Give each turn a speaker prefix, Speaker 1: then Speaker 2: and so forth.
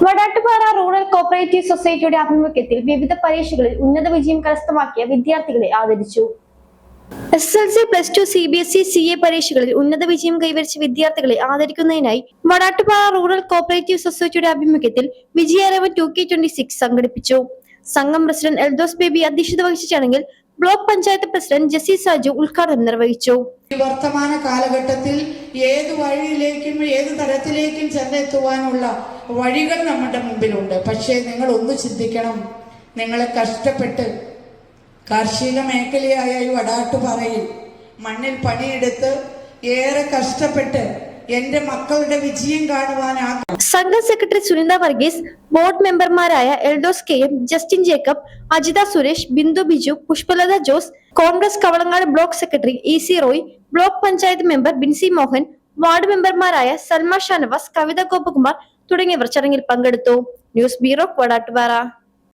Speaker 1: Vadattupara rural cooperative സൊസൈറ്റിയുടെ ആഭിമുഖ്യത്തിൽ വിവിധ പരീക്ഷകളിൽ ഉന്നത വിജയം കരസ്ഥമാക്കിയ വിദ്യാർത്ഥികളെ ആദരിച്ചു. SSLC, +2, CBSE, CA പരീക്ഷകളിൽ ഉന്നത വിജയം കൈവരിച്ച വിദ്യാർത്ഥികളെ ആദരിക്കുന്നതിനായി വടാട്ടുപാറ റൂറൽ കോപ്പറേറ്റീവ് സൊസൈറ്റിയുടെ ആഭിമുഖ്യത്തിൽ വിജയാരവൻ 2K26 സംഘടിപ്പിച്ചു. സംഘം പ്രസിഡന്റ് എൽദോസ് ബേബി അധ്യക്ഷത വഹിച്ച ചടങ്ങിൽ ബ്ലോക്ക് പഞ്ചായത്ത് പ്രസിഡന്റ് ജെസി സാജു ഉദ്ഘാടനം നിർവഹിച്ചു.
Speaker 2: വർത്തമാന കാലഘട്ടത്തിൽ ഏത് വഴിയിലേക്കും ഏത് തരത്തിലേക്കും ചെന്നെത്തുവാനുള്ള വഴികൾ നമ്മുടെ മുമ്പിലുണ്ട്. പക്ഷേ നിങ്ങൾ ഒന്ന് ചിന്തിക്കണം, നിങ്ങൾ കഷ്ടപ്പെട്ട് കാർഷിക മേഖലയായ ഈ വടാട്ടുപാറയിൽ മണ്ണിൽ പണിയെടുത്ത് ഏറെ കഷ്ടപ്പെട്ട് എന്റെ മക്കളുടെ വിജയം കാണുവാനാ.
Speaker 1: സംഘം സെക്രട്ടറി സുനിത വർഗീസ്, ബോർഡ് മെമ്പർമാരായ Eldhose KM, Justin Jacob, Ajitha Suresh, Bindu Biju, Pushpalatha Jose, Congress Kavalangad block secretary EC Roy, block panchayat member Binsi Mohan, ward മെമ്പർമാരായ സൽമ ഷാനവാസ്, കവിത ഗോപകുമാർ തുടങ്ങിയവർ ചടങ്ങിൽ പങ്കെടുത്തു. News bureau, Vadattupara.